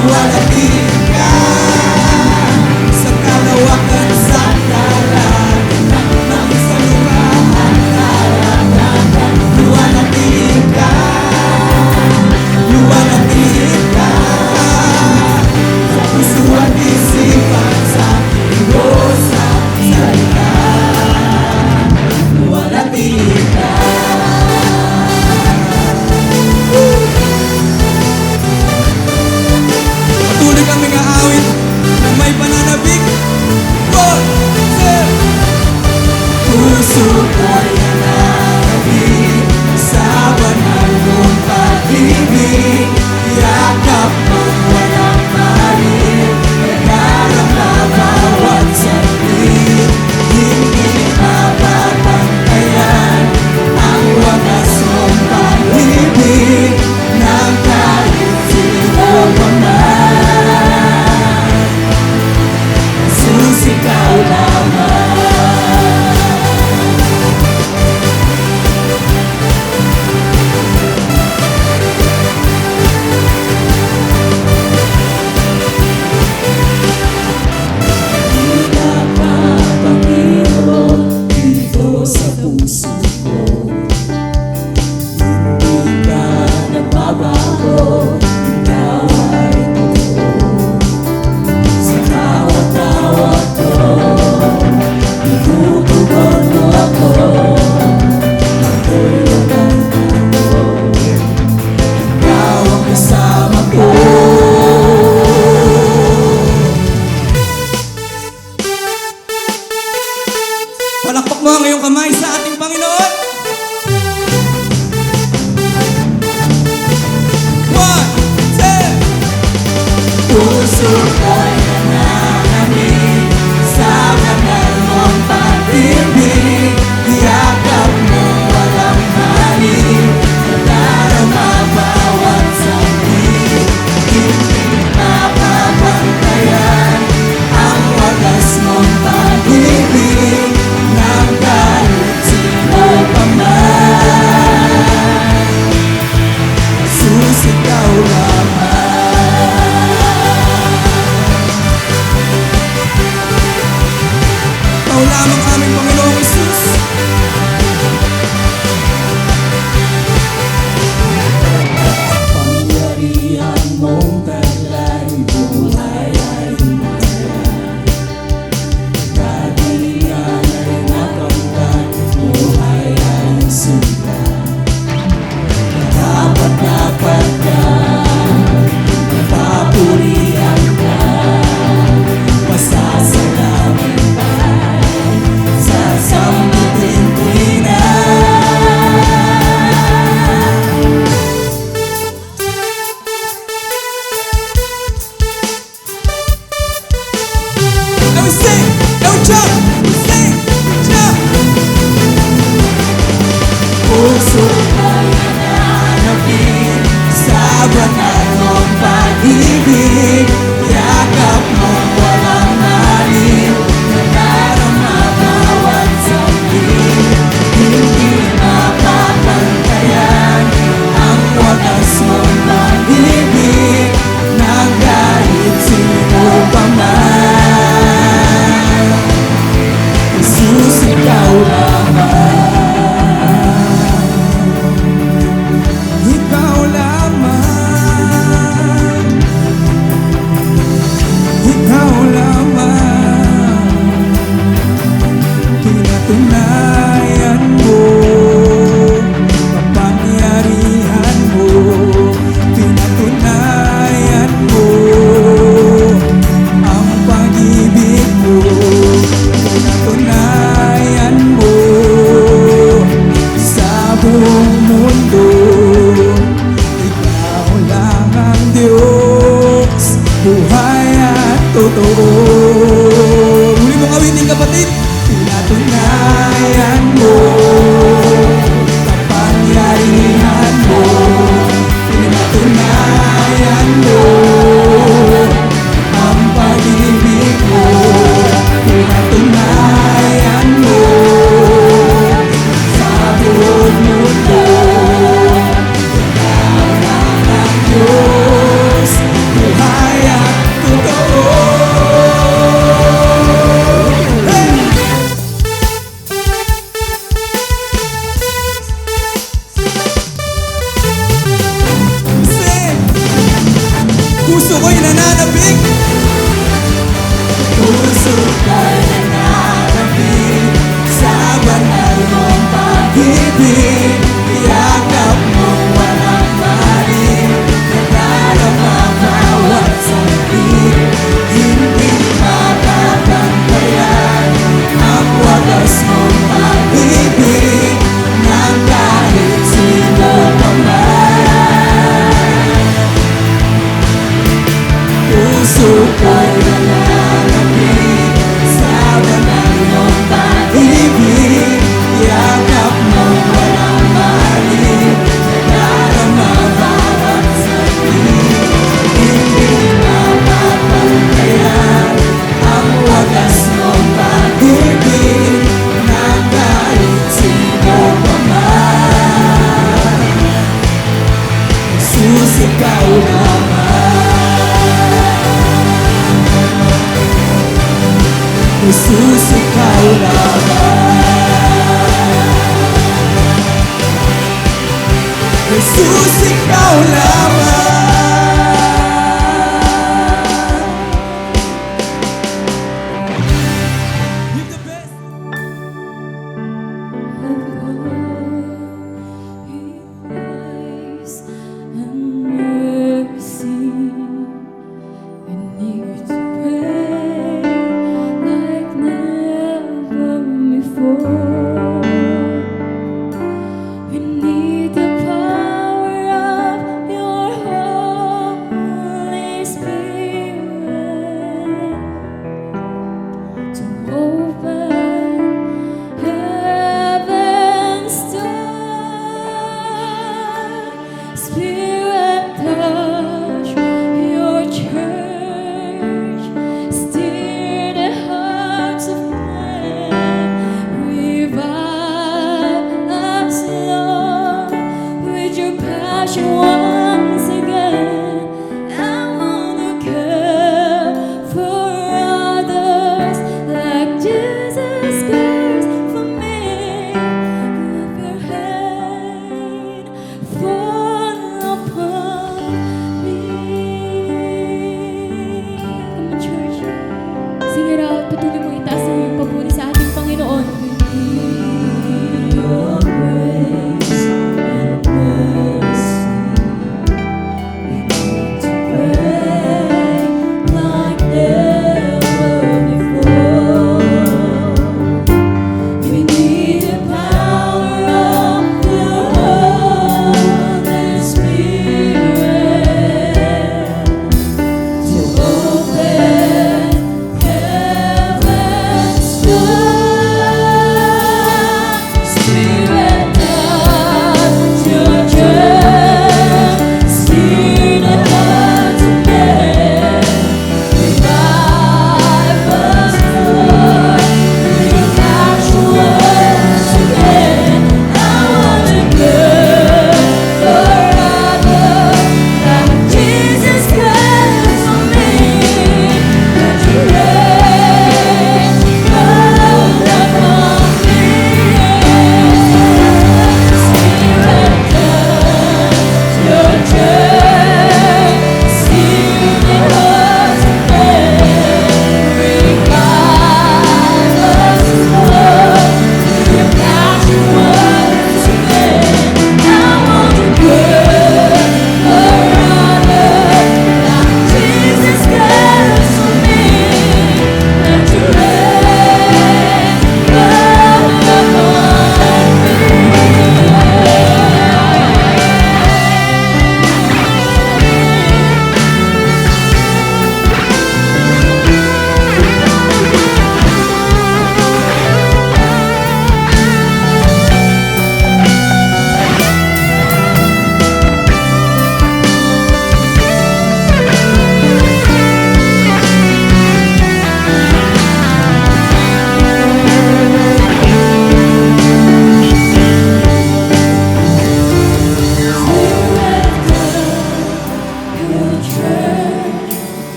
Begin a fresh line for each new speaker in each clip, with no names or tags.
luwalhatiin ka sa kalawakan, sa karagatan ng salimahan, karagatan. Luwalhatiin ka, luwalhatiin ka sa puso at isipan, sa Diyos sa salita. Luwalhatiin ka. Patuloy kaming aawit ng may pananabik. One, two. Puso ko'y nananabik sa banal mong pag-ibig. Yakap mong walang maliit, nadarama bawat saglit. Hindi mapapantayan ang wagas mong pag-ibig ng kahit sino pa man. Jesus, ikaw lamang. Pinapapanginoon dito sa puso ko. Hindi ka nagbabago, ikaw ay totoo. Sa tawag-tawag ko, tinutugon mo ako. Ako'y walang bago, ikaw ang kasama ko. Palakpak mo ang iyong kamay sa ating Panginoon. One, two. Puso ko'y nananabik sa banal mong pag-ibig. Yakap mo walang maliit, nadarama bawat saglit. Hindi mapapantayan ang wagas mong pag-ibig ng kahit sino pa man. Jesus, ikaw lamang. Ikaw lamang aming Panginoong Jesus. Pangyarihan mong taglay, buhay ay masaya. Kagalingan ay nakamtan, buhay ay sila. Dapat ka, napapurihan ka, pasasalamin ka, sasambutin tuloy na. Now we sing, now we jump, we sing, jump. Puso ko'y nananabik sa banal mong pag-ibig. Yakap mong walang maliit, nadarama bawat saglit. Hindi mapapantayan ang wagas mong pag-ibig ng kahit sino pa man. Jesus, ikaw lamang. Ikaw lamang. Ikaw lamang. Pinatunayan mo kapangyarihan mo. Pinatunayan mo ang pag-ibig mo. Pinatunayan mo sa buong mundo. Ikaw lang ang Diyos, buhay at totoo. Huli mong awitin, kapatid. Pinatunayan mo kapangyarihan mo. Pinatunayan mo ang pag-ibig mo. Pinatunayan mo sa buong mundo. Ikaw lang ang Diyos, buhay music.
Puso ko'y nananabik sa banal mong pag-ibig. Yakap mong walang balik, nadarama bawat saglit. Hindi mapapantayan ang wagas mong pag-ibig ng kahit sino pa man. Puso ko'y nananabik sa banal mong pag-ibig. Yakap mong walang balik, nadarama bawat saglit. Hindi mapapantayan ang wagas mong pag-ibig ng kahit sino pa man. Susikaw naman, susikaw naman, susikaw naman.
You're the best.
Grace and mercy, we need to pray like never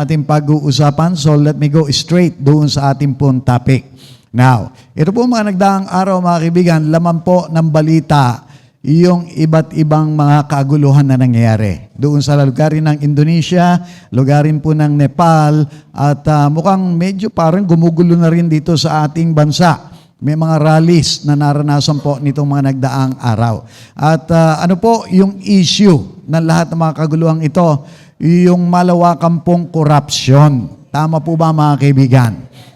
ating pag-uusapan. So let me go straight doon sa ating pong topic. Now, ito po mga nagdaang araw mga kaibigan, laman po ng balita yung iba't ibang mga kaguluhan na nangyayari. Doon sa lugarin ng Indonesia, lugarin po ng Nepal, at mukhang medyo parang gumugulo na rin dito sa ating bansa. May mga rallies na naranasan po nitong mga nagdaang araw. At ano po yung issue ng lahat ng mga kaguluhang ito? Yung malawakan pong corruption. Tama po ba mga kaibigan?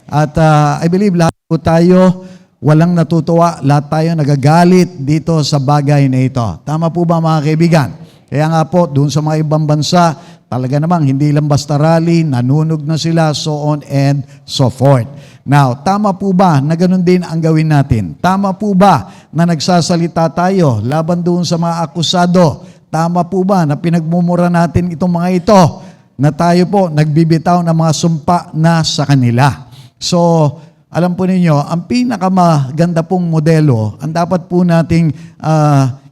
At I believe lahat po tayo walang natutuwa, lahat tayo nagagalit dito sa bagay na ito. Tama po ba mga kaibigan? Kaya nga po, doon sa mga ibang bansa, talaga namang hindi lang basta rally, nanunog na sila, so on and so forth. Now, tama po ba na ganun din ang gawin natin? Tama po ba na nagsasalita tayo laban doon sa mga akusado? Tama po ba na pinagmumura natin itong mga ito na tayo po nagbibitaw ng mga sumpa na sa kanila? So, alam po ninyo, ang pinakamaganda pong modelo, ang dapat po nating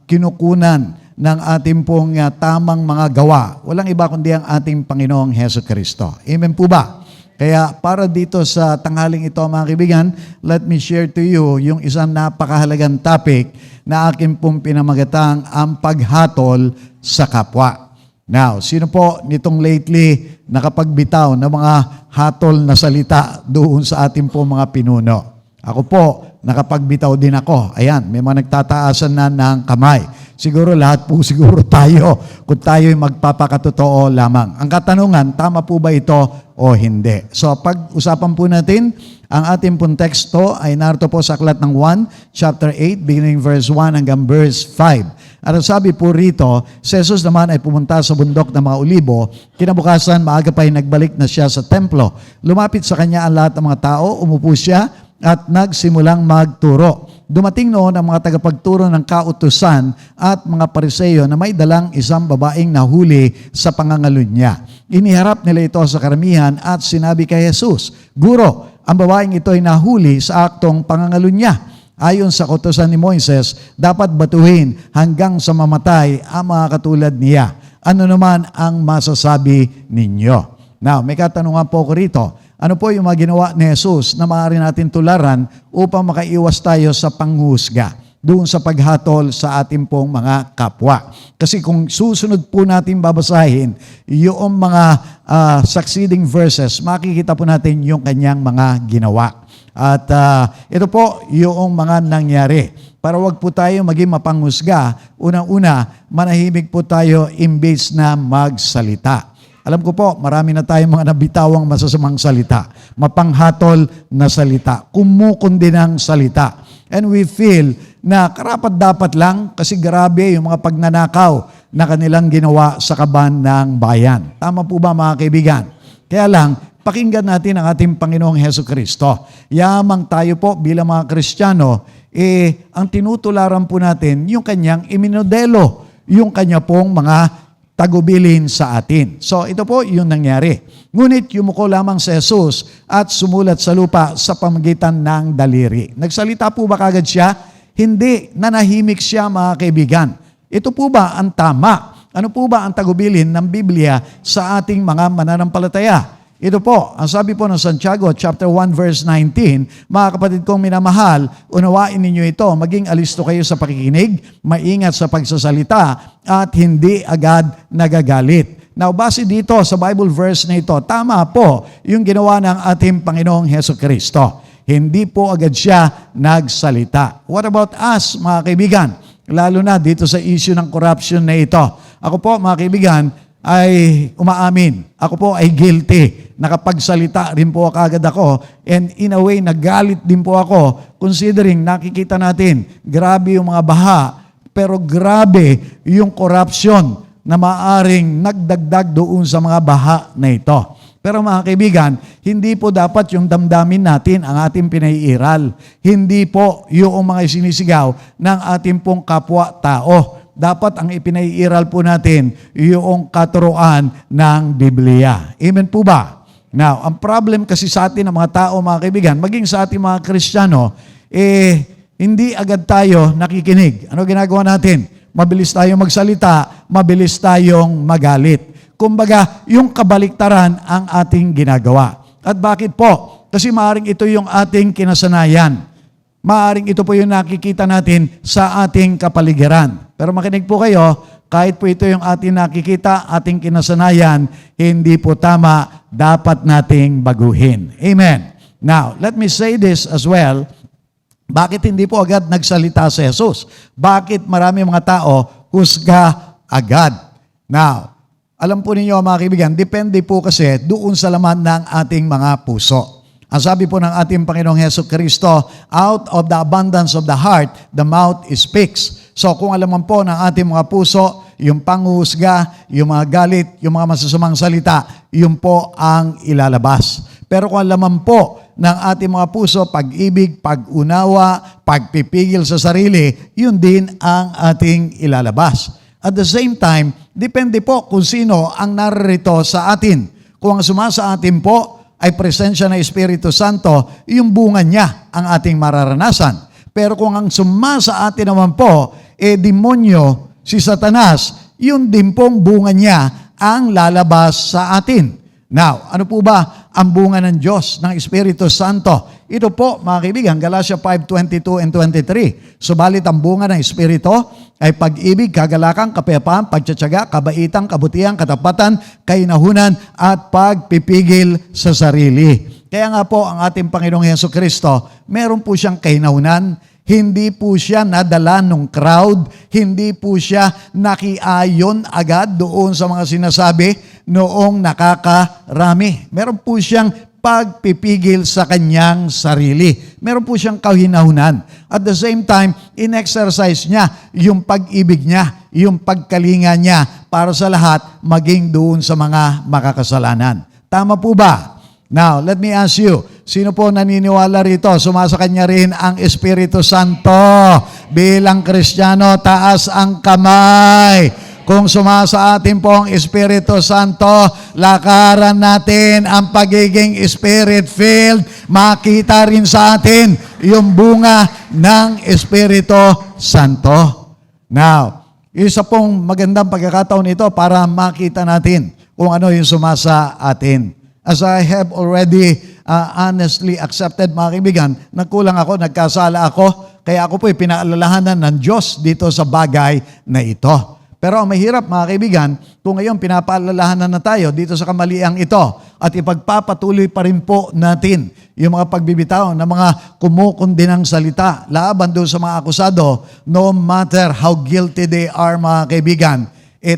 kinukunan ng ating pong tamang mga gawa. Walang iba kundi ang ating Panginoong Hesukristo. Amen po ba? Kaya para dito sa tanghaling ito mga kaibigan, let me share to you yung isang napakahalagang topic na aking pong pinamagatang ang paghatol sa kapwa. Now, sino po nitong lately nakapagbitaw ng mga hatol na salita doon sa ating po mga pinuno? Ako po, nakapagbitaw din ako. Ayan, may mga nagtataasan na ng kamay. Siguro lahat po siguro tayo kung tayo'y magpapakatotoo lamang. Ang katanungan, tama po ba ito o hindi? So pag-usapan po natin, ang ating pong teksto ay narito po sa aklat ng 1, chapter 8, beginning verse 1 hanggang verse 5. At sabi po rito, si Jesus naman ay pumunta sa bundok ng mga Olibo. Kinabukasan, maaga pa ay nagbalik na siya sa templo. Lumapit sa kanya ang lahat ng mga tao, umupo siya at nagsimulang magturo. Dumating noon ang mga tagapagturo ng kautusan at mga Pariseo na may dalang isang babaeng nahuli sa pangangalunya. Iniharap nila ito sa karamihan at sinabi kay Jesus, "Guro, ang babaeng ito ay nahuli sa aktong pangangalunya. Ayon sa kautusan ni Moises, dapat batuhin hanggang sa mamatay ang mga katulad niya. Ano naman ang masasabi ninyo?" Now, may katanungan po ko rito. Ano po yung mga ginawa ni Jesus na maaari natin tularan upang makaiwas tayo sa panghusga doon sa paghatol sa ating pong mga kapwa? Kasi kung susunod po natin babasahin yung mga succeeding verses, makikita po natin yung kanyang mga ginawa. At ito po yung mga nangyari. Para wag po tayo maging mapanghusga, unang-una, manahimik po tayo imbes na magsalita. Alam ko po, marami na tayong mga nabitawang masasamang salita, mapanghatol na salita, kumukundi ng salita. And we feel na karapat-dapat lang kasi grabe yung mga pagnanakaw na kanilang ginawa sa kaban ng bayan. Tama po ba mga kaibigan? Kaya lang, pakinggan natin ang ating Panginoong Hesukristo. Yamang tayo po bilang mga Kristiyano, ang tinutularan po natin yung kanyang iminodelo, yung kanya pong mga tagubilin sa atin. So ito po yung nangyari. Ngunit yumuko lamang si Jesus at sumulat sa lupa sa pamagitan ng daliri. Nagsalita po ba kagad siya? Hindi. Nanahimik siya mga kaibigan. Ito po ba ang tama? Ano po ba ang tagubilin ng Biblia sa ating mga mananampalataya? Ito po, ang sabi po ng Santiago chapter 1 verse 19, mga kapatid kong minamahal, unawain ninyo ito, maging alisto kayo sa pakikinig, maingat sa pagsasalita, at hindi agad nagagalit. Now, base dito sa Bible verse na ito, tama po yung ginawa ng ating Panginoong Hesukristo. Hindi po agad siya nagsalita. What about us, mga kaibigan? Lalo na dito sa issue ng corruption na ito. Ako po, mga kaibigan, ay umaamin. Ako po ay guilty. Nakapagsalita rin po agad ako. And in a way, nagalit din po ako considering nakikita natin, grabe yung mga baha, pero grabe yung corruption na maaring nagdagdag doon sa mga baha na ito. Pero mga kaibigan, hindi po dapat yung damdamin natin ang ating pinaiiral. Hindi po yung mga sinisigaw ng ating pong kapwa-tao. Dapat ang ipinaiiral po natin yung katuruan ng Biblia. Amen po ba? Now, ang problem kasi sa atin ng mga tao, mga kaibigan, maging sa ating mga Kristiyano, hindi agad tayo nakikinig. Ano ginagawa natin? Mabilis tayong magsalita, mabilis tayong magalit. Kumbaga, yung kabaliktaran ang ating ginagawa. At bakit po? Kasi maaaring ito yung ating kinasanayan. Maaaring ito po yung nakikita natin sa ating kapaligiran. Pero makinig po kayo, kahit po ito yung ating nakikita, ating kinasanayan, hindi po tama, dapat nating baguhin. Amen. Now, let me say this as well. Bakit hindi po agad nagsalita si Jesus? Bakit marami mga tao husga agad? Now, alam po ninyo mga kaibigan, depende po kasi doon sa laman ng ating mga puso. Ang sabi po ng ating Panginoong Hesukristo, out of the abundance of the heart, the mouth speaks. So kung alaman po ng ating mga puso, yung panghuhusga, yung mga galit, yung mga masasamang salita, yun po ang ilalabas. Pero kung alaman po ng ating mga puso, pag-ibig, pag-unawa, pagpipigil sa sarili, yun din ang ating ilalabas. At the same time, depende po kung sino ang naririto sa atin. Kung ang sumasa atin po ay presensya ng Espiritu Santo, yung bunga niya ang ating mararanasan. Pero kung ang sumasa atin naman po, demonyo, si Satanas, yun din pong bunga niya ang lalabas sa atin. Now, ano po ba ang bunga ng Diyos, ng Espiritu Santo? Ito po, mga kaibigan, Galatia 5:22 and 23. Subalit ang bunga ng Espiritu ay pag-ibig, kagalakan, kapayapaan, pagtsatsaga, kabaitan, kabutihan, katapatan, kainahunan, at pagpipigil sa sarili. Kaya nga po, ang ating Panginoong Hesukristo, meron po siyang kainahunan. Hindi po siya nadala ng crowd, hindi po siya nakiayon agad doon sa mga sinasabi noong nakakarami. Meron po siyang pagpipigil sa kanyang sarili. Meron po siyang kahinahunan. At the same time, in-exercise niya yung pag-ibig niya, yung pagkalinga niya para sa lahat, maging doon sa mga makakasalanan. Tama po ba? Now, let me ask you, sino po naniniwala rito? Sumasa kanya rin ang Espiritu Santo. Bilang Kristiyano, taas ang kamay. Kung sumasa atin po ang Espiritu Santo, lakaran natin ang pagiging Spirit-filled. Makita rin sa atin yung bunga ng Espiritu Santo. Now, isa pong magandang pagkakataon ito para makita natin kung ano yung sumasa atin. As I have already honestly accepted, mga kaibigan, nagkulang ako, nagkasala ako, kaya ako po'y pinaalalahanan ng Diyos dito sa bagay na ito. Pero ang mahirap, mga kaibigan, kung ngayon pinapaalalahanan na tayo dito sa kamaliang ito at ipagpapatuloy pa rin po natin yung mga pagbibitaw ng mga kumukundi ng salita laban doon sa mga akusado, no matter how guilty they are, mga kaibigan,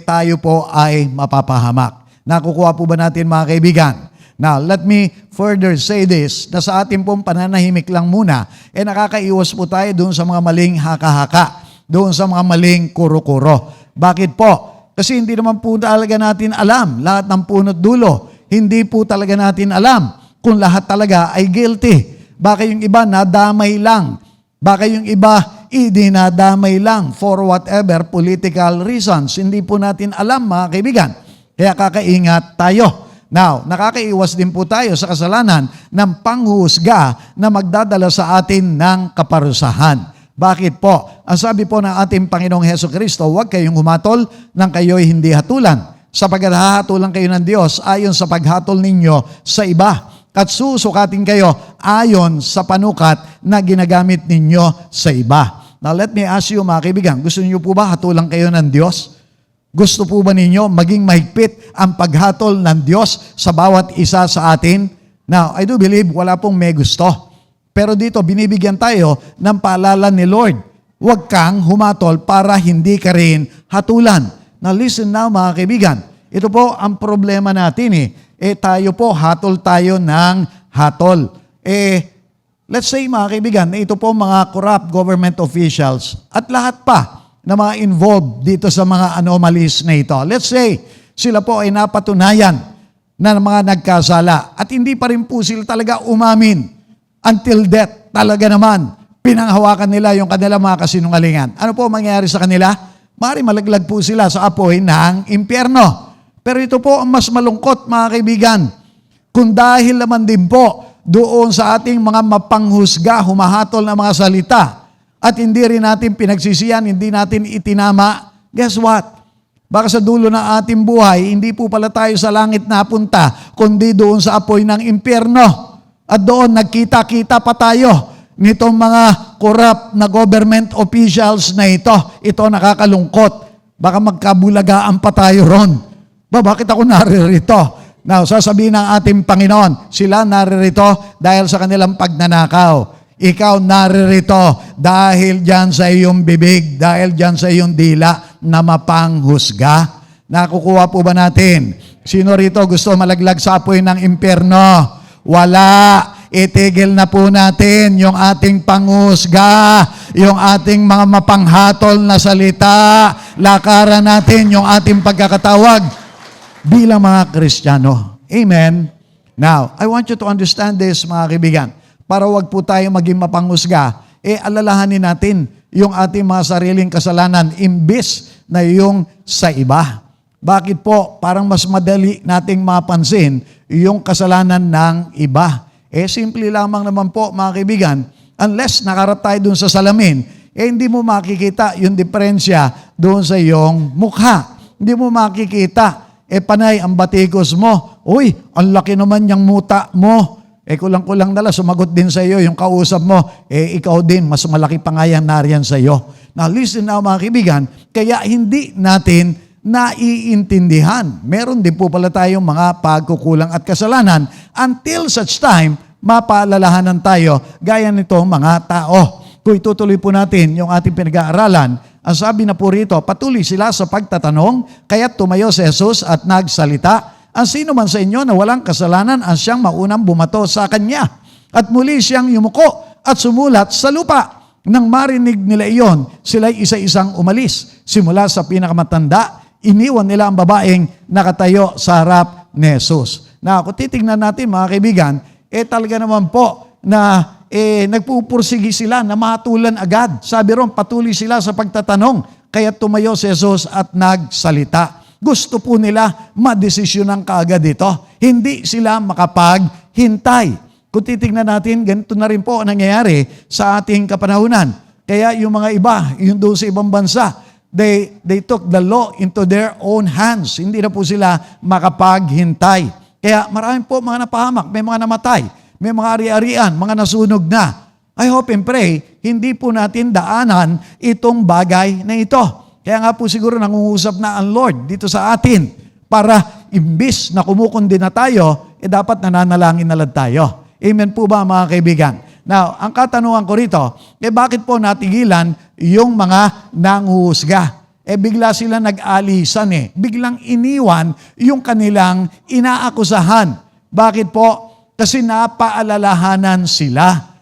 tayo po ay mapapahamak. Nakukuha po ba natin, mga kaibigan? Now, let me further say this, na sa ating pong pananahimik lang muna, nakakaiwas po tayo doon sa mga maling haka-haka, doon sa mga maling kuro-kuro. Bakit po? Kasi hindi naman po talaga natin alam lahat ng punot dulo. Hindi po talaga natin alam kung lahat talaga ay guilty. Baka yung iba nadamay lang. Baka yung iba idinadamay lang for whatever political reasons. Hindi po natin alam, mga kaibigan. Kaya kakaingat tayo. Now, nakakaiwas din po tayo sa kasalanan ng panghuhusga na magdadala sa atin ng kaparusahan. Bakit po? Ang sabi po ng ating Panginoong Hesukristo, huwag kayong humatol nang kayo'y hindi hatulan. Sapagkat hahatulan kayo ng Diyos ayon sa paghatol ninyo sa iba. At susukatin kayo ayon sa panukat na ginagamit ninyo sa iba. Now, let me ask you, mga kaibigan, gusto niyo po ba hatulan kayo ng Diyos? Gusto po ba ninyo maging mahigpit ang paghatol ng Diyos sa bawat isa sa atin? Now, I do believe wala pong may gusto. Pero dito, binibigyan tayo ng paalala ni Lord. Huwag kang humatol para hindi ka rin hatulan. Now, listen now, mga kaibigan. Ito po ang problema natin tayo po, hatol tayo ng hatol. Let's say, mga kaibigan, ito po mga corrupt government officials at lahat pa na mga involved dito sa mga anomalies na ito. Let's say, sila po ay napatunayan na mga nagkasala at hindi pa rin po sila talaga umamin until death. Talaga naman, pinanghawakan nila yung kanilang mga kasinungalingan. Ano po mangyayari sa kanila? Maaari malaglag po sila sa apoy ng impyerno. Pero ito po ang mas malungkot, mga kaibigan. Kung dahil naman din po doon sa ating mga mapanghusga, humahatol na mga salita, at hindi rin natin pinagsisiyan, hindi natin itinama, guess what? Baka sa dulo ng ating buhay, hindi po pala tayo sa langit napunta, kundi doon sa apoy ng impyerno. At doon nagkita-kita pa tayo nitong mga corrupt na government officials na ito. Ito nakakalungkot. Baka magkabulagaan pa tayo ron. Bakit ako naririto? Now, sasabihin ng ating Panginoon, sila naririto dahil sa kanilang pagnanakaw. Ikaw naririto dahil dyan sa iyong bibig, dahil dyan sa iyong dila na mapanghusga. Nakukuha po ba natin? Sino rito gusto malaglag sa apoy ng impyerno? Wala. Itigil na po natin yung ating panghusga, yung ating mga mapanghatol na salita. Lakaran natin yung ating pagkakatawag bilang mga Kristiyano. Amen? Now, I want you to understand this, mga kaibigan. Para wag po tayo maging mapanghusga, alalahanin natin yung ating mga sariling kasalanan imbis na yung sa iba. Bakit po? Parang mas madali nating mapansin yung kasalanan ng iba. Simple lamang naman po, mga kaibigan, unless nakarat tayo dun sa salamin, hindi mo makikita yung diferensya doon sa iyong mukha. Hindi mo makikita. Panay ang batikos mo. Uy, ang laki naman yung muta mo. Kulang-kulang nala, sumagot din sa iyo yung kausap mo. Ikaw din, mas malaki pa nga yan nariyan sa iyo. Now, listen now, mga kaibigan, kaya hindi natin naiintindihan. Meron din po pala tayong mga pagkukulang at kasalanan until such time, mapaalalahanan tayo gaya nitong mga tao. Kung itutuloy po natin yung ating pinag-aaralan, ang sabi na po rito, patuloy sila sa pagtatanong, kaya't tumayo si Jesus at nagsalita. Ang sino man sa inyo na walang kasalanan ang siyang maunang bumato sa kanya. At muli siyang yumuko at sumulat sa lupa. Nang marinig nila iyon, sila'y isa-isang umalis. Simula sa pinakamatanda, iniwan nila ang babaeng nakatayo sa harap ni Jesus. Na kung titingnan natin, mga kaibigan, talaga naman po na nagpupursigi sila na matulan agad. Sabi ron, patuloy sila sa pagtatanong. Kaya tumayo si Jesus at nagsalita. Gusto po nila madesisyonan kaagad ito. Hindi sila makapaghintay. Kung titignan natin, ganito na rin po nangyayari sa ating kapanahunan. Kaya yung mga iba, yung doon sa ibang bansa, they took the law into their own hands. Hindi na po sila makapaghintay. Kaya marami po mga napahamak, may mga namatay, may mga ari-arian, mga nasunog na. I hope and pray, hindi po natin daanan itong bagay na ito. Kaya nga po siguro nangungusap na ang Lord dito sa atin para imbis na kumukundi na tayo, dapat nananalangin na lang tayo. Amen po ba, mga kaibigan? Now, ang katanungan ko rito, bakit po natigilan yung mga nanguhusga? Bigla sila nag-alisan Biglang iniwan yung kanilang inaakusahan. Bakit po? Kasi napaalalahanan sila.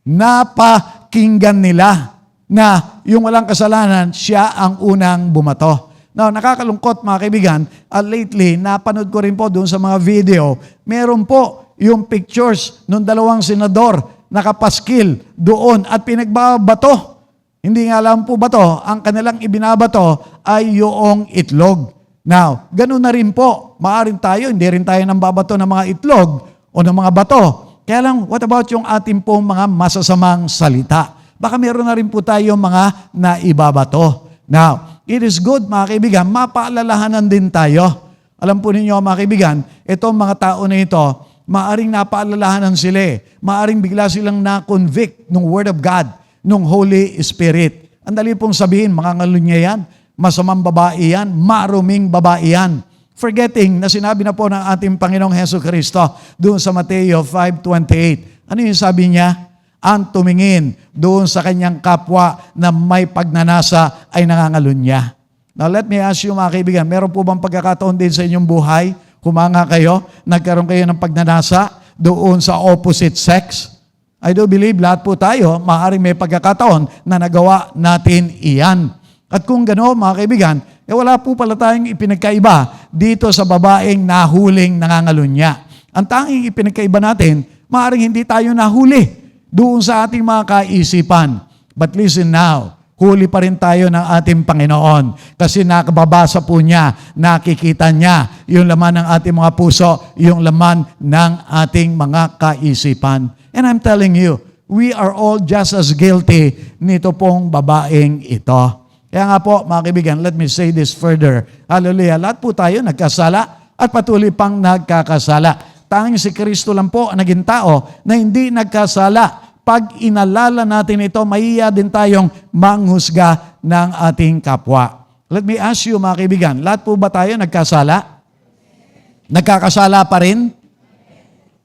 Napakinggan nila na yung walang kasalanan, siya ang unang bumato. Now, nakakalungkot, mga kaibigan, lately, napanood ko rin po doon sa mga video, meron po yung pictures ng dalawang senador nakapaskil doon at pinagbabato. Hindi nga lang po bato, ang kanilang ibinabato ay yung itlog. Now, ganun na rin po, maaring tayo, hindi rin tayo nang babato ng mga itlog o ng mga bato. Kaya lang, what about yung ating pong mga masasamang salita? Baka meron na rin po tayo mga naibabato. Now, it is good, mga kaibigan, mapaalalahanan din tayo. Alam po ninyo, mga kaibigan, itong mga tao na ito, maaring napaalalahanan sila. Maaring bigla silang na-convict ng Word of God, ng Holy Spirit. Ang dali pong sabihin, mga ngalunya yan, masamang babae yan, maruming babae yan. Forgetting na sinabi na po ng ating Panginoong Hesus Kristo doon sa Mateo 5:28. Ano yung sabi niya? Ang tumingin doon sa kanyang kapwa na may pagnanasa ay nangangalunya. Now let me ask you, mga kaibigan, meron po bang pagkakataon din sa inyong buhay, humanga kayo, nagkaroon kayo ng pagnanasa doon sa opposite sex? I do believe lahat po tayo, maaaring may pagkakataon na nagawa natin iyan. At kung gano'n, mga kaibigan, wala po pala tayong ipinagkaiba dito sa babaeng nahuling nangangalunya. Ang tanging ipinagkaiba natin, maaaring hindi tayo nahuli doon sa ating mga kaisipan. But listen now, huli pa rin tayo ng ating Panginoon kasi nakababasa po niya, nakikita niya yung laman ng ating mga puso, yung laman ng ating mga kaisipan. And I'm telling you, we are all just as guilty nito pong babaeng ito. Kaya nga po, mga kaibigan, let me say this further. Hallelujah. Lahat po tayo nagkasala at patuloy pang nagkakasala. Tanging si Kristo lang po ang naging tao na hindi nagkasala. Pag inalala natin ito, mahiya din tayong manghusga ng ating kapwa. Let me ask you, mga kaibigan, lahat po ba tayo nagkasala? Nagkakasala pa rin?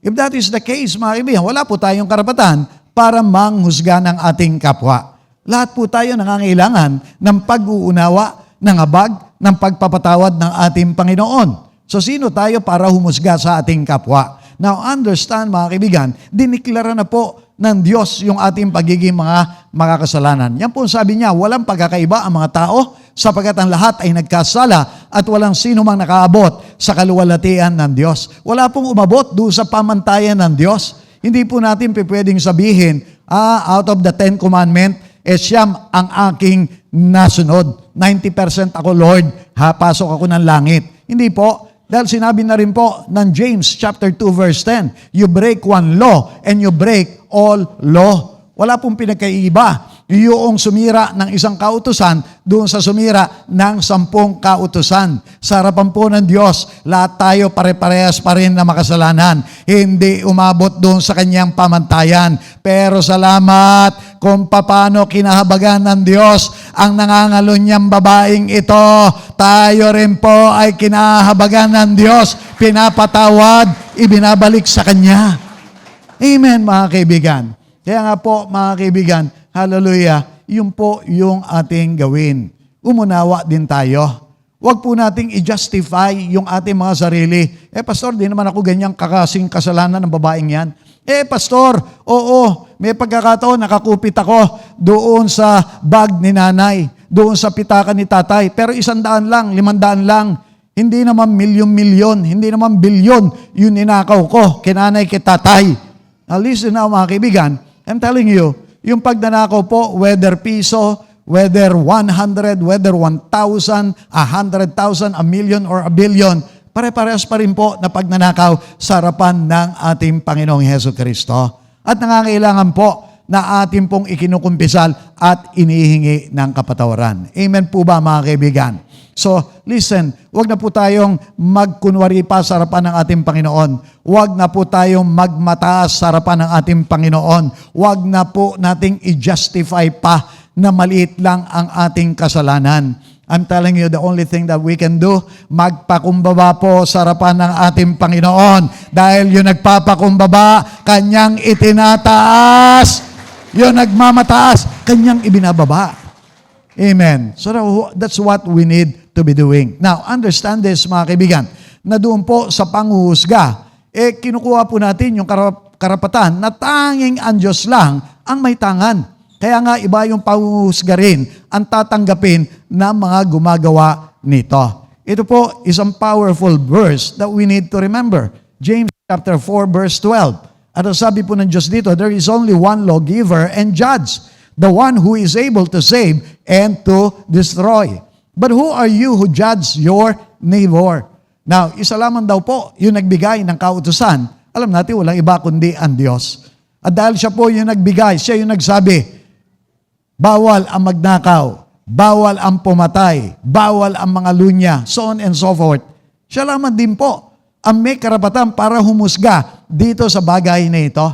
If that is the case, mga kaibigan, wala po tayong karapatan para manghusga ng ating kapwa. Lahat po tayo nangangailangan ng pag-uunawa, ng habag, ng pagpapatawad ng ating Panginoon. So sino tayo para humusga sa ating kapwa? Now understand, mga kaibigan, diniklara na po ng Diyos yung ating pagiging mga makakasalanan. Yan po sabi niya, walang pagkakaiba ang mga tao sapagkat ang lahat ay nagkasala at walang sino mang nakaabot sa kaluwalhatian ng Diyos. Wala pong umabot doon sa pamantayan ng Diyos. Hindi po natin pwedeng sabihin, out of the 10 commandments, siyam ang aking nasunod. 90% ako, Lord, pasok ako ng langit. Hindi po. Dahil sinabi na rin po ng James chapter 2 verse 10, you break one law and you break all law. Wala pong pinagkaiba. Yung sumira ng isang kautusan doon sa sumira ng 10 kautusan. Sa harapan po ng Diyos, lahat tayo pare-parehas pa rin na makasalanan. Hindi umabot doon sa kanyang pamantayan. Pero salamat kung paano kinahabagan ng Diyos ang nangangalunyang babaeng ito. Tayo rin po ay kinahabagan ng Diyos. Pinapatawad, ibinabalik sa Kanya. Amen, mga kaibigan. Kaya nga po, mga kaibigan, hallelujah, yun po yung ating gawin. Umunawa din tayo. Huwag po nating i-justify yung ating mga sarili. Pastor, di naman ako ganyang kakasing kasalanan ng babaeng yan. Pastor, oo, may pagkakataon, nakakupit ako doon sa bag ni nanay, doon sa pitaka ni tatay. Pero 100 lang, 500 lang. Hindi naman milyon-milyon, hindi naman bilyon yung ninakaw ko, kinanay kay tatay. Now listen now, mga kaibigan, I'm telling you, yung pagnanakaw po, whether piso, whether 100, whether 1,000, 100,000, a million, or a billion, pare-parehas pa rin po na pagnanakaw sa harapan ng ating Panginoong Hesus Kristo. At nangangailangan po na ating pong ikinukumpisal at inihingi ng kapatawaran. Amen po ba, mga kaibigan? So, listen, wag na po tayong magkunwari pa sa harapan ng ating Panginoon. Wag na po tayong magmataas sa harapan ng ating Panginoon. Wag na po nating i-justify pa na maliit lang ang ating kasalanan. I'm telling you, the only thing that we can do, magpakumbaba po sa harapan ng ating Panginoon. Dahil yung nagpapakumbaba, kanyang itinataas. Yung nagmamataas, kanyang ibinababa. Amen. So that's what we need to be doing. Now, understand this, mga kaibigan, na doon po sa panghuhusga, kinukuha po natin yung karapatan na tanging ang Diyos lang ang may tangan. Kaya nga, iba yung panghuhusga rin ang tatanggapin ng mga gumagawa nito. Ito po isang powerful verse that we need to remember. James chapter 4 verse 12. At sabi po ng Diyos dito, there is only one lawgiver and judge, the one who is able to save and to destroy. But who are you who judge your neighbor? Now, isa lamang daw po yung nagbigay ng kautusan. Alam natin, walang iba kundi ang Diyos. At dahil siya po yung nagbigay, siya yung nagsabi, bawal ang magnakaw, bawal ang pumatay, bawal ang mga lunya, so on and so forth. Siya lamang din po ang may karapatan para humusga dito sa bagay na ito.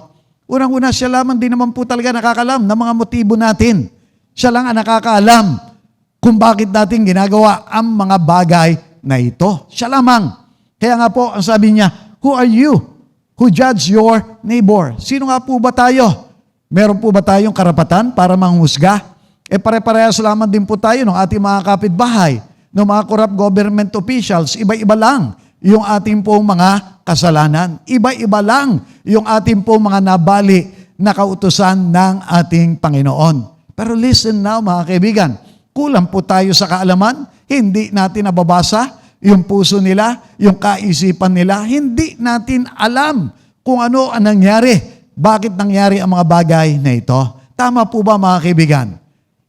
Unang-una, siya lamang din naman po talaga nakakalam ng mga motibo natin. Siya lang ang nakakaalam kung bakit natin ginagawa ang mga bagay na ito. Siya lamang. Kaya nga po, ang sabi niya, who are you who judge your neighbor? Sino nga po ba tayo? Meron po ba tayong karapatan para manghusga? Pare-parehas lamang din po tayo ng ating mga kapitbahay, ng mga corrupt government officials. Iba-iba lang yung ating pong mga kasalanan. Iba-iba lang yung ating pong mga nabali na kautusan ng ating Panginoon. Pero listen now, mga kaibigan, kulang po tayo sa kaalaman, hindi natin nababasa yung puso nila, yung kaisipan nila, hindi natin alam kung ano ang nangyari, bakit nangyari ang mga bagay na ito. Tama po ba, mga kaibigan?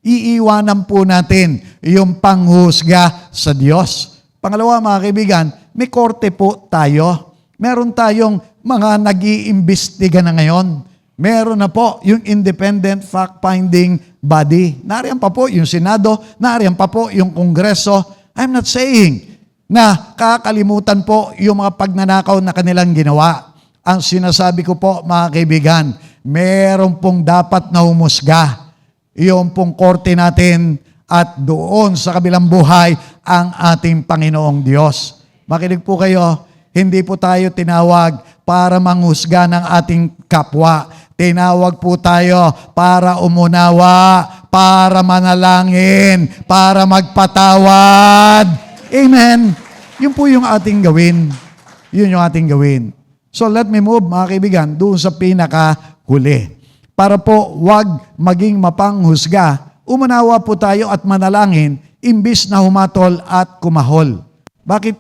Iiwanan po natin yung panghusga sa Diyos. Pangalawa, mga kaibigan, may korte po tayo. Meron tayong mga nag-iimbestiga na ngayon. Meron na po yung independent fact-finding body. Nariyan pa po yung Senado, nariyan pa po yung Kongreso. I'm not saying na kakalimutan po yung mga pagnanakaw na kanilang ginawa. Ang sinasabi ko po, mga kaibigan, meron pong dapat na humusga. Yung pong korte natin at doon sa kabilang buhay ang ating Panginoong Diyos. Makinig po kayo, hindi po tayo tinawag para manghusga ng ating kapwa. Tinawag po tayo para umunawa, para manalangin, para magpatawad. Amen. Yun po yung ating gawin. Yun yung ating gawin. So let me move, mga kaibigan, doon sa pinakahuli. Para po wag maging mapanghusga, umunawa po tayo at manalangin, imbis na humatol at kumahol. Bakit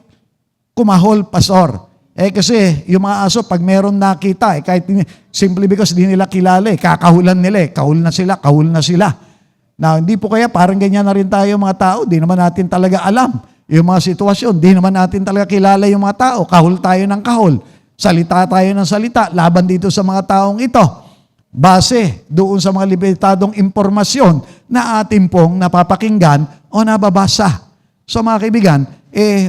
kumahol, pastor? Kasi yung mga aso, pag meron nakita, kahit simply because di nila kilala, kakahulan nila, kahul na sila. Now, hindi po kaya parang ganyan na rin tayo mga tao, di naman natin talaga alam yung mga sitwasyon, di naman natin talaga kilala yung mga tao, kahul tayo ng kahul, salita tayo ng salita, laban dito sa mga taong ito, base doon sa mga limitadong impormasyon na atin pong napapakinggan o nababasa. So mga kaibigan,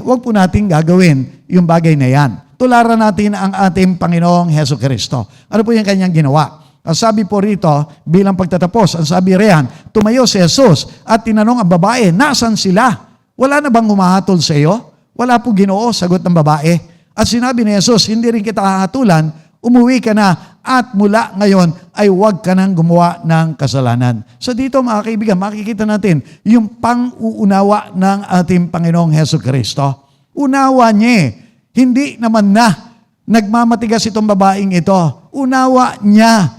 wag po natin gagawin yung bagay na yan. Tularan natin ang ating Panginoong Heso Kristo. Ano po yung kanyang ginawa? Ang sabi po rito, bilang pagtatapos, ang sabi riyan, tumayo si Jesus at tinanong ang babae, nasan sila? Wala na bang humahatol sa iyo? Wala po, Ginoo, sagot ng babae. At sinabi ni Jesus, hindi rin kita hahatulan, umuwi ka na at mula ngayon ay huwag ka nang gumawa ng kasalanan. So dito mga kaibigan, makikita natin yung pang-uunawa ng ating Panginoong Heso Kristo. Unawa niya hindi naman na nagmamatigas itong babaeng ito. Unawa niya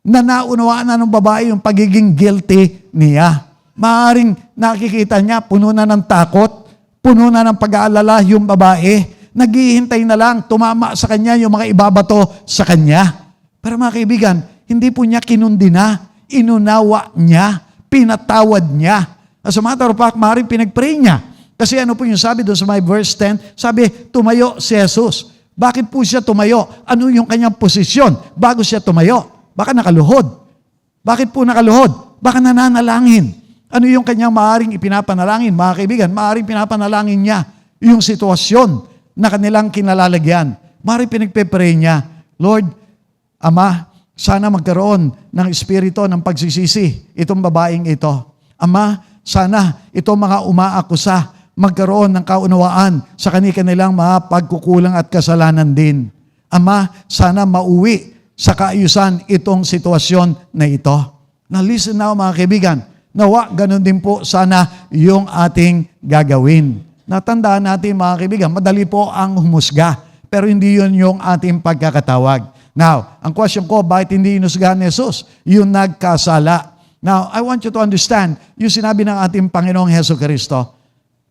na naunawaan na ng babae yung pagiging guilty niya. Maaring nakikita niya, puno na ng takot, puno na ng pag-aalala yung babae. Naghihintay na lang, tumama sa kanya yung mga ibabato sa kanya. Pero mga kaibigan, hindi po niya kinundina, inunawa niya, pinatawad niya. As a matter of fact, maaaring pinag-pray niya. Kasi ano po yung sabi doon sa my verse 10? Sabi, tumayo si Jesus. Bakit po siya tumayo? Ano yung kanyang posisyon bago siya tumayo? Baka nakaluhod. Bakit po nakaluhod? Baka nananalangin. Ano yung kanyang maaaring ipinapanalangin? Mga kaibigan, maaaring pinapanalangin niya yung sitwasyon na kanilang kinalalagyan. Maaaring pinagpe-pray niya, Lord, Ama, sana magkaroon ng espiritu ng pagsisisi itong babaeng ito. Ama, sana itong mga umaakusa magkaroon ng kaunawaan sa kanilang mga pagkukulang at kasalanan din. Ama, sana mauwi sa kaayusan itong sitwasyon na ito. Now listen now mga kaibigan, nawa ganun din po sana yung ating gagawin. Natandaan natin mga kaibigan, madali po ang humusga, pero hindi yun yung ating pagkakatawag. Now, ang question ko, bakit hindi inusgahan ni Jesus? Yung nagkasala. Now, I want you to understand, yung sinabi ng ating Panginoong Heso Kristo,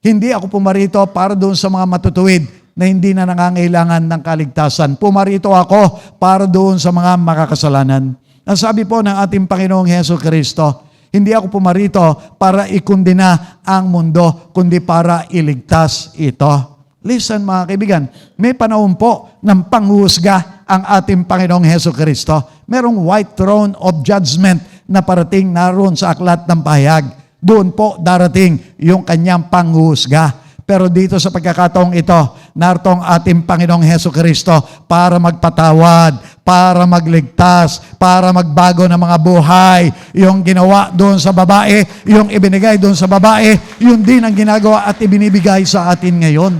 hindi ako pumarito para doon sa mga matutuwid na hindi na nangangailangan ng kaligtasan. Pumarito ako para doon sa mga makakasalanan. Ang sabi po ng ating Panginoong Heso Kristo, hindi ako pumarito para ikundina ang mundo, kundi para iligtas ito. Listen mga kaibigan, may panahon po ng panghuhusga ang ating Panginoong Heso Kristo. Merong white throne of judgment na parating naroon sa aklat ng pahayag. Doon po darating yung kanyang panghuhusga. Pero dito sa pagkakataong ito, narito ang ating Panginoong Heso Kristo para magpatawad, para magligtas, para magbago ng mga buhay. Yung ginawa doon sa babae, yung ibinigay doon sa babae, yun din ang ginagawa at ibinibigay sa atin ngayon.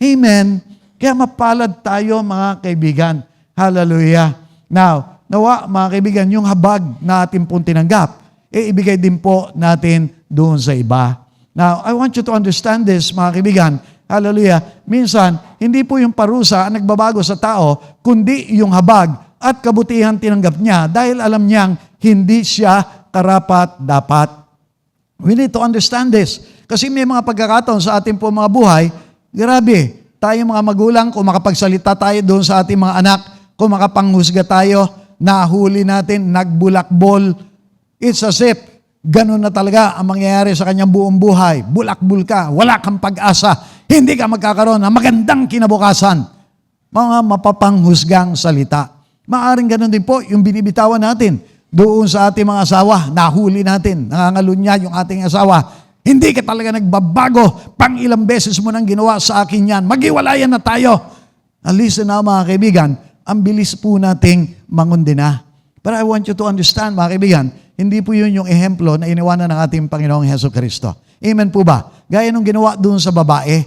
Amen. Kaya mapalad tayo mga kaibigan. Hallelujah. Now, nawa mga kaibigan, yung habag na ating pong tinanggap, ibigay din po natin doon sa iba. Now, I want you to understand this, mga kaibigan. Hallelujah. Minsan, hindi po yung parusa ang nagbabago sa tao, kundi yung habag at kabutihan tinanggap niya dahil alam niyang hindi siya karapat-dapat. We need to understand this. Kasi may mga pagkakataon sa ating po mga buhay, grabe, tayo mga magulang, kung makapagsalita tayo doon sa ating mga anak, kung makapanghusga tayo, nahuli natin, nagbulakbol, it's as if, ganun na talaga ang mangyayari sa kanyang buong buhay. Bulakbul ka, wala kang pag-asa, hindi ka magkakaroon ng magandang kinabukasan. Mga mapapanghusgang salita. Maaring ganun din po yung binibitawan natin doon sa ating mga asawa. Nahuli natin, nangangalunya yung ating asawa. Hindi ka talaga nagbabago. Pang ilang beses mo nang ginawa sa akin yan. Maghiwalayan na tayo. Listen na mga kaibigan, ang bilis po nating mangundina. But I want you to understand mga kaibigan, hindi po yun yung ehemplo na iniwanan ng ating Panginoong Hesukristo. Amen po ba? Gaya nung ginawa doon sa babae.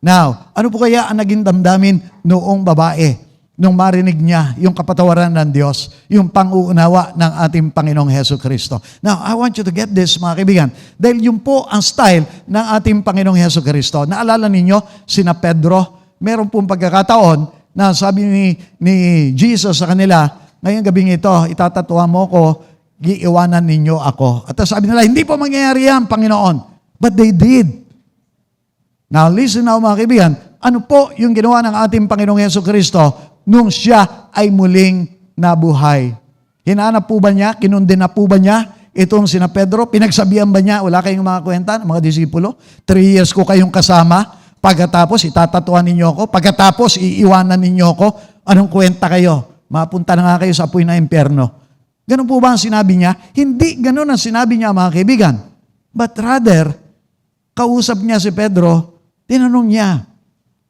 Now, ano po kaya ang naging damdamin noong babae? Nung marinig niya yung kapatawaran ng Diyos, yung pang-uunawa ng ating Panginoong Hesukristo. Now, I want you to get this, mga kaibigan. Dahil yun po ang style ng ating Panginoong Hesukristo. Naalala ninyo, sina Pedro, meron pong pagkakataon na sabi ni Jesus sa kanila, ngayong gabing ito, itatatuwa mo ko, iiwanan ninyo ako. At sabi nila, hindi po mangyayari yan, Panginoon. But they did. Now, listen now, mga kaibigan. Ano po yung ginawa ng ating Panginoong Hesukristo nung siya ay muling nabuhay? Hinanap po ba niya? Kinundina po ba niya itong sina Pedro? Pinagsabihan ba niya? Wala kayong mga kwenta ng mga disipulo? 3 years ko kayong kasama. Pagkatapos, itatatuan ninyo ako. Pagkatapos, iiwanan ninyo ako. Anong kwenta kayo? Mapunta na nga kayo sa apoy na impyerno. Ganun po ba ang sinabi niya? Hindi ganun ang sinabi niya, mga kaibigan. But rather, kausap niya si Pedro, tinanong niya.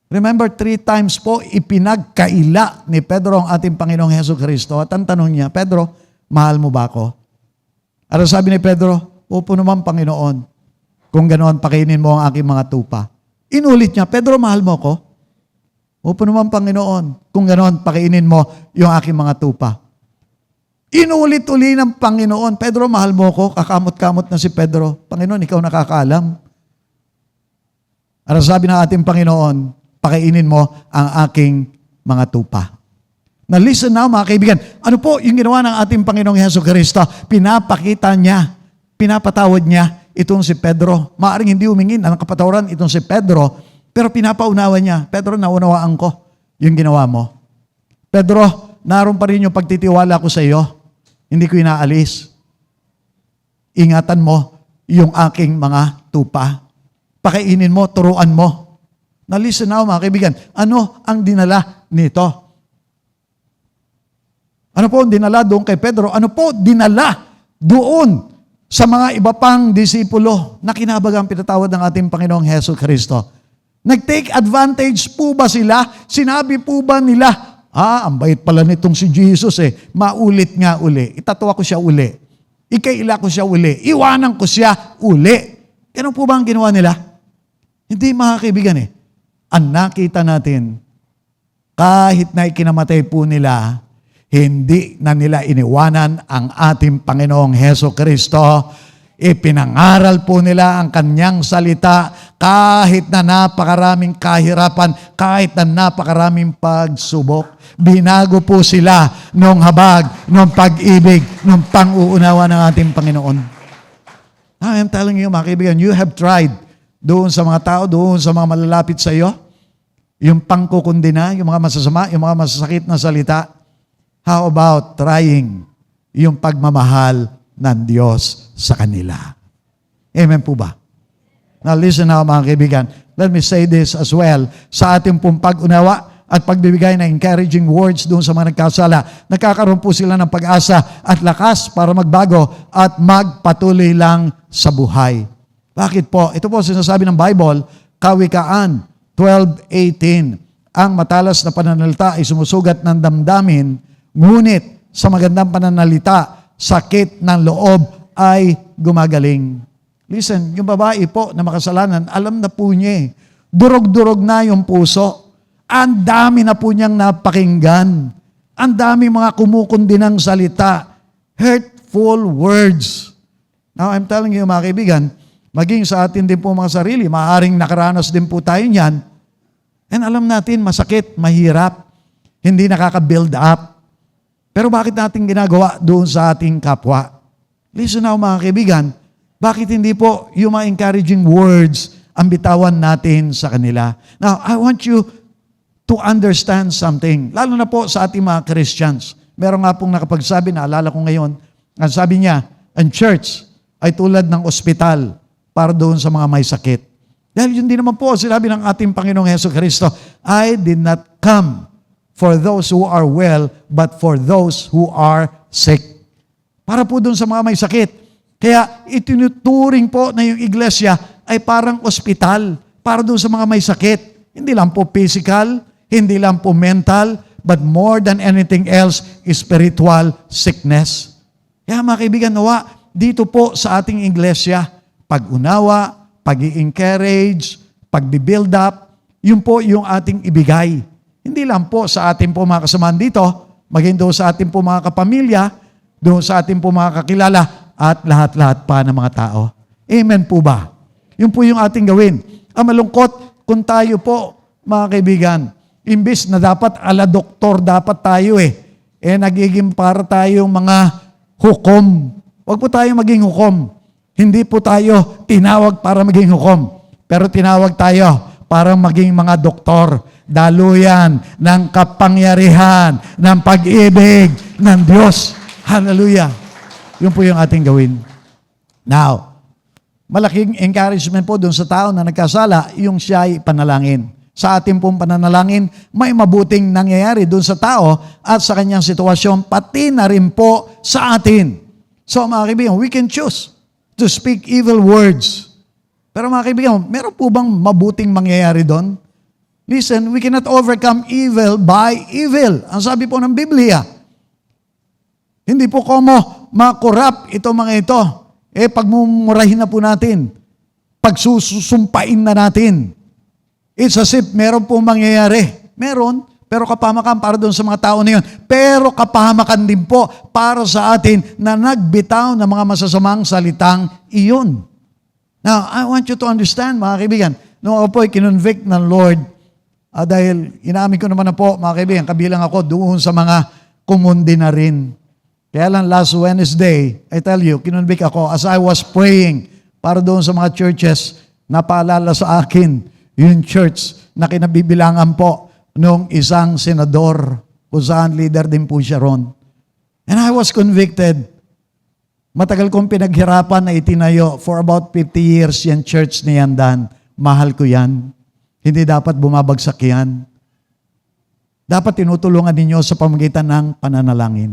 Remember, 3 times po ipinagkaila ni Pedro ang ating Panginoong Hesukristo. At ang tanong niya, Pedro, mahal mo ba ako? Ano sabi ni Pedro? Opo naman, Panginoon. Kung ganoon, pakainin mo ang aking mga tupa. Inulit niya, Pedro, mahal mo ako? Opo naman, Panginoon. Kung ganoon, pakainin mo yung aking mga tupa. Inulit-uli ng Panginoon, Pedro, mahal mo ako? Kakamot-kamot na si Pedro. Panginoon, ikaw nakakaalam. Ano sabi ng ating Panginoon? Pakainin mo ang aking mga tupa. Now listen now mga kaibigan, ano po yung ginawa ng ating Panginoong Hesukristo? Pinapakita niya, pinapatawad niya itong si Pedro. Maaring hindi humingin ng kapatawaran itong si Pedro, pero pinapaunawa niya, Pedro, naunawaan ko yung ginawa mo. Pedro, naroon pa rin yung pagtitiwala ko sa iyo. Hindi ko inaalis. Ingatan mo yung aking mga tupa. Pakainin mo, turuan mo. Now listen now mga kaibigan, ano ang dinala nito? Ano po ang dinala doon kay Pedro? Ano po dinala doon sa mga iba pang disipulo na kinabagang pinatawad ng ating Panginoong Hesukristo? Nag-take advantage po ba sila? Sinabi po ba nila, ang bait pala nitong si Jesus maulit nga uli. Itatawa ko siya uli. Ikaila ko siya uli. Iwanan ko siya uli. Ganun po ba ang ginawa nila? Hindi mga kaibigan Ang nakita natin, kahit na ikinamatay po nila, hindi na nila iniwanan ang ating Panginoong Hesukristo. Ipinangaral po nila ang kanyang salita kahit na napakaraming kahirapan, kahit na napakaraming pagsubok. Binago po sila nung habag, nung pag-ibig, nung pang-uunawa ng ating Panginoon. I am telling you mga kaibigan, you have tried doon sa mga tao, doon sa mga malalapit sa iyo, yung pangkukundina, yung mga masasama, yung mga masasakit na salita. How about trying yung pagmamahal ng Diyos sa kanila? Amen po ba? Now listen now mga kaibigan, let me say this as well. Sa ating pong pag-unawa at pagbibigay ng encouraging words doon sa mga nagkasala, nakakaroon po sila ng pag-asa at lakas para magbago at magpatuloy lang sa buhay. Bakit po? Ito po sinasabi ng Bible, Kawikaan 12:18. Ang matalas na pananalita ay sumusugat ng damdamin, ngunit sa magandang pananalita, sakit ng loob ay gumagaling. Listen, yung babae po na makasalanan, alam na po niya durog-durog na yung puso. Ang dami na po niyang napakinggan. Ang dami mga kumukundinang salita. Hurtful words. Now, I'm telling you mga kaibigan, maging sa atin din po mga sarili, maaaring nakaranas din po tayo niyan. And alam natin, masakit, mahirap, hindi nakaka-build up. Pero bakit natin ginagawa doon sa ating kapwa? Listen now mga kaibigan, bakit hindi po yung mga encouraging words ang bitawan natin sa kanila? Now, I want you to understand something, lalo na po sa ating mga Christians. Meron nga pong nakapagsabi, naalala ko ngayon, ang sabi niya, ang church ay tulad ng ospital para doon sa mga may sakit. Dahil yun din naman po, sinabi ng ating Panginoong Hesukristo, I did not come for those who are well, but for those who are sick. Para po doon sa mga may sakit. Kaya itinuturing po na yung iglesia ay parang ospital para doon sa mga may sakit. Hindi lang po physical, hindi lang po mental, but more than anything else, spiritual sickness. Kaya mga kaibigan, nawa, dito po sa ating iglesia, pag-unawa, pag-i-encourage, pag-build up, yun po yung ating ibigay. Hindi lang po sa ating po mga kasamahan dito, maging doon sa ating po mga kapamilya, doon sa ating po mga kakilala, at lahat-lahat pa ng mga tao. Amen po ba? Yun po yung ating gawin. Ang malungkot, kung tayo po, mga kaibigan, imbis na dapat ala doktor dapat tayo nagiging para tayong mga hukom. Huwag po tayo maging hukom. Hindi po tayo tinawag para maging hukom. Pero tinawag tayo para maging mga doktor. Daluyan ng kapangyarihan, ng pag-ibig ng Diyos. Hallelujah. Yun po yung ating gawin. Now, malaking encouragement po dun sa tao na nagkasala, yung siya ay panalangin. Sa ating pong pananalangin, may mabuting nangyayari dun sa tao at sa kanyang sitwasyon, pati na rin po sa atin. So mga kaibigan, we can choose to speak evil words. Pero mga kaibigan, meron po bang mabuting mangyayari doon? Listen, we cannot overcome evil by evil. Ang sabi po ng Biblia. Hindi po komo makorap ito mga ito. Pagmumurahin na po natin. Pagsusumpain na natin. It's as if meron po mangyayari. Meron, pero kapahamakan para doon sa mga tao na yun. Pero kapahamakan din po para sa atin na nagbitaw ng mga masasamang salitang iyon. Now, I want you to understand, mga kaibigan, nung ako po ay kinonvict ng Lord, dahil inamin ko naman na po, mga kaibigan, kabilang ako doon sa mga kumundi na rin. Kaya lang last Wednesday, I tell you, kinonvict ako as I was praying para doon sa mga churches, napaalala sa akin yung church na kinabibilangan po nung isang senador, kung saan leader din po siya ron. And I was convicted. Matagal kong pinaghirapan na itinayo for about 50 years yung church ni Yandan. Mahal ko yan. Hindi dapat bumabagsak yan. Dapat tinutulungan ninyo sa pamagitan ng pananalangin.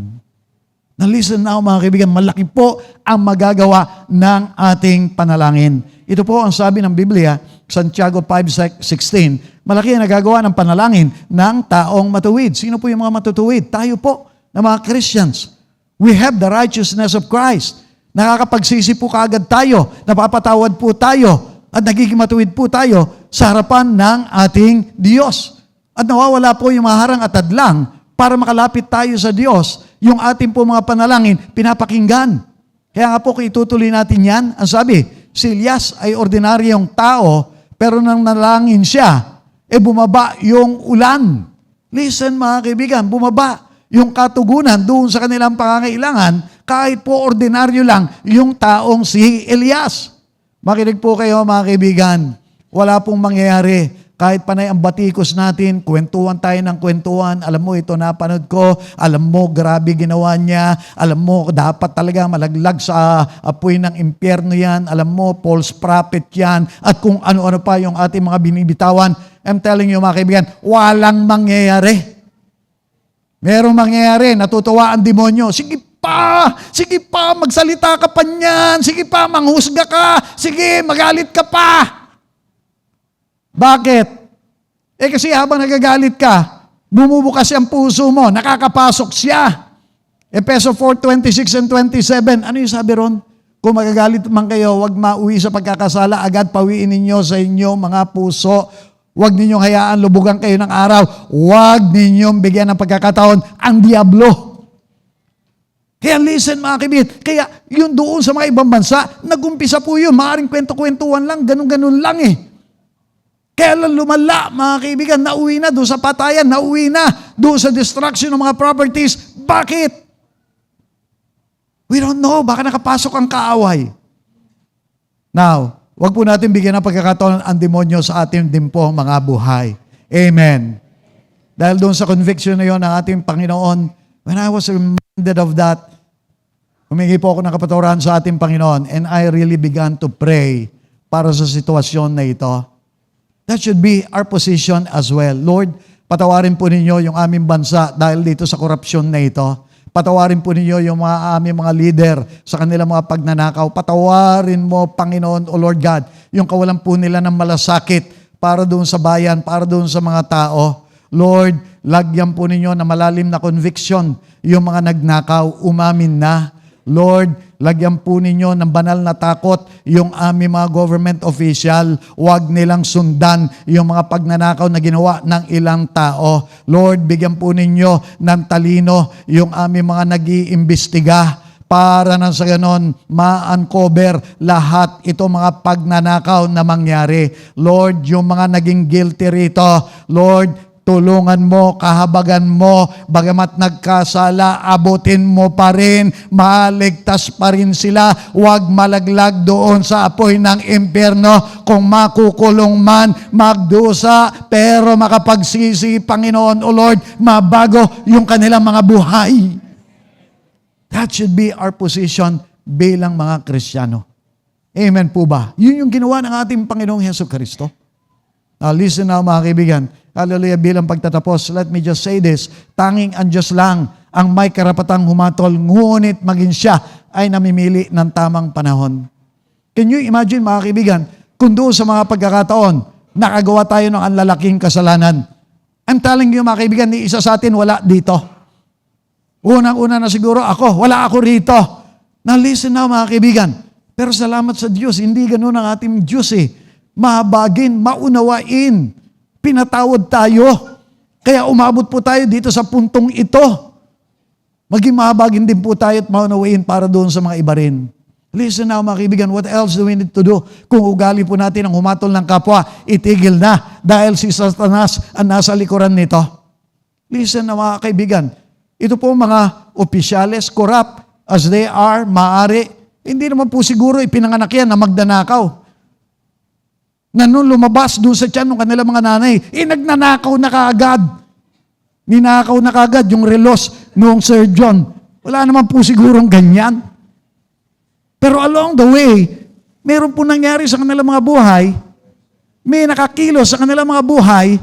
Now listen now mga kaibigan, malaki po ang magagawa ng ating panalangin. Ito po ang sabi ng Biblia, Santiago 5:16, malaki ang nagagawa ng panalangin ng taong matuwid. Sino po yung mga matutuwid? Tayo po, na mga Christians. We have the righteousness of Christ. Nakakapagsisi po kaagad tayo, napapatawad po tayo, at nagiging matuwid po tayo sa harapan ng ating Diyos. At nawawala po yung mga harang at hadlang para makalapit tayo sa Diyos. Yung ating po mga panalangin, pinapakinggan. Kaya nga po, kung itutuloy natin yan, ang sabi, si Elias ay ordinaryong tao, pero nang nalangin siya, bumaba yung ulan. Listen mga kaibigan, bumaba yung katugunan doon sa kanilang pangangailangan, kahit po ordinaryo lang yung taong si Elias. Makinig po kayo mga kaibigan, wala pong mangyayari. Kahit panay ang batikos natin, kwentuhan tayo ng kwentuhan, alam mo ito napanood ko, alam mo grabe ginawa niya, alam mo dapat talaga malaglag sa apoy ng impyerno yan, alam mo false prophet yan, at kung ano-ano pa yung ating mga binibitawan. I'm telling you mga kaibigan, walang mangyayari. Merong mangyayari, natutuwa ang demonyo. Sige pa, magsalita ka pa niyan, sige pa, manghusga ka, sige, magalit ka pa. Bakit? Kasi habang nagagalit ka, bumubukas ang puso mo, nakakapasok siya. Efeso 4:26 and 27, ano yung sabi ron? Kung magagalit man kayo, huwag mauwi sa pagkakasala, agad pawiin ninyo sa inyo mga puso. Huwag ninyong hayaan lubugan kayo ng araw. Huwag ninyong bigyan ng pagkakataon ang diablo. Kaya listen mga kaibigan, kaya yun doon sa mga ibang bansa, nagumpisa po yun, maaaring kwento-kwentuhan lang, ganun-ganun lang Kaya lang lumala, mga kaibigan, nauwi na doon sa patayan, nauwi na doon sa destruction ng mga properties. Bakit? We don't know, baka nakapasok ang kaaway. Now, wag po natin bigyan ng pagkakataon ang demonyo sa ating din po mga buhay. Amen. Dahil doon sa conviction na yon ng ating Panginoon, when I was reminded of that, humingi po ako ng kapatawaran sa ating Panginoon and I really began to pray para sa sitwasyon na ito. That should be our position as well. Lord, Patawarin po ninyo yung aming bansa dahil dito sa korupsyon na ito. Patawarin po ninyo yung aming mga leader sa kanilang mga pagnanakaw. Patawarin mo, Panginoon, O Lord God, yung kawalan po nila ng malasakit para doon sa bayan, para doon sa mga tao. Lord, lagyan po ninyo na malalim na conviction yung mga nagnakaw, umamin na. Lord, lagyan po ninyo ng banal na takot yung aming mga government official. Huwag nilang sundan yung mga pagnanakaw na ginawa ng ilang tao. Lord, bigyan po ninyo ng talino yung aming mga nag-iimbestiga para na sa ganon ma-uncover lahat ito mga pagnanakaw na mangyari. Lord, yung mga naging guilty rito, Lord, tulungan mo, kahabagan mo, bagamat nagkasala, abutin mo pa rin, maligtas pa rin sila, huwag malaglag doon sa apoy ng impyerno, kung makukulong man, magdusa, pero makapagsisi, Panginoon o Lord, mabago yung kanilang mga buhay. That should be our position bilang mga Kristiyano. Amen po ba? Yun yung ginawa ng ating Panginoong Hesus Kristo. Now listen now mga kaibigan. Hallelujah, bilang pagtatapos, let me just say this, tanging ang Diyos lang ang may karapatang humatol, ngunit maging siya ay namimili ng tamang panahon. Can you imagine mga kaibigan, kung doon sa mga pagkakataon, nakagawa tayo ng anlalaking kasalanan. I'm telling you mga kaibigan, ni isa sa atin wala dito. Unang-una na siguro ako, wala ako rito. Now listen now mga kaibigan, pero salamat sa Diyos, hindi ganun ang ating Diyos eh. Mahabagin, maunawain, pinatawad tayo. Kaya umabot po tayo dito sa puntong ito. Maging mahabagin din po tayo at maunawain para doon sa mga iba rin. Listen now mga kaibigan, what else do we need to do? Kung ugali po natin ang humatol ng kapwa, itigil na dahil si Satanas ang nasa likuran nito. Listen na mga kaibigan, ito po mga opisyales, corrupt as they are, maaari, hindi naman po siguro ipinanganak yan na magdanakaw. Na nung lumabas doon sa tiyan ng kanilang mga nanay, nagnanakaw na kaagad. Ninakaw na kaagad yung relos noong Sir John. Wala naman po sigurong ganyan. Pero along the way, meron po nangyari sa kanilang mga buhay, may nakakilos sa kanilang mga buhay.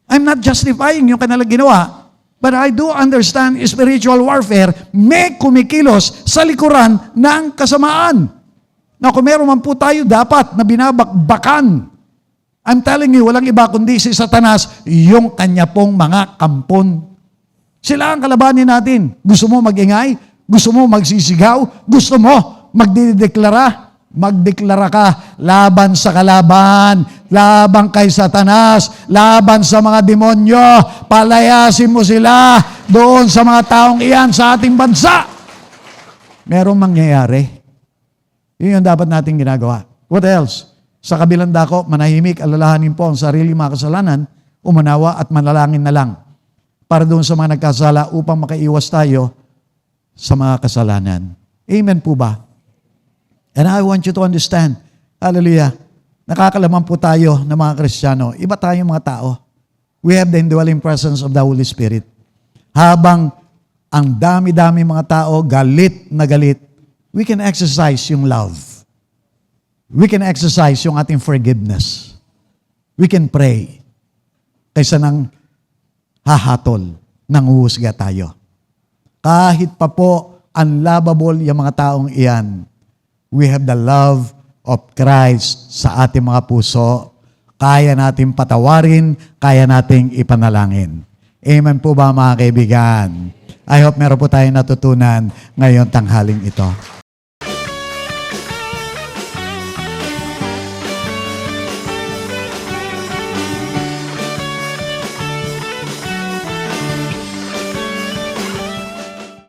I'm not justifying yung kanilang ginawa, but I do understand spiritual warfare, may kumikilos sa likuran ng kasamaan. Na kung meron man po tayo dapat na binabakbakan, I'm telling you, walang iba kundi si Satanas, yung kanya pong mga kampon. Sila ang kalabanin natin. Gusto mo magingay? Gusto mo magsisigaw? Gusto mo magdideklara? Magdeklara ka laban sa kalaban, laban kay Satanas, laban sa mga demonyo, palayasin mo sila doon sa mga taong iyan sa ating bansa. Merong mangyayari. Yun yung dapat natin ginagawa. What else? Sa kabilang dako, manahimik, alalahanin po ang sarili mga kasalanan, umanawa at manalangin na lang para doon sa mga nagkasala upang makaiwas tayo sa mga kasalanan. Amen po ba? And I want you to understand, hallelujah, nakakalaman po tayo ng mga Kristiyano. Iba tayong mga tao. We have the indwelling presence of the Holy Spirit. Habang ang dami-dami mga tao, galit na galit, we can exercise yung love. We can exercise yung ating forgiveness. We can pray kaysa nang hahatol, nang huhusga tayo. Kahit pa po unlovable yung mga taong iyan, we have the love of Christ sa ating mga puso. Kaya natin patawarin, kaya nating ipanalangin. Amen po ba mga kaibigan? I hope meron po tayong natutunan ngayong tanghaling ito.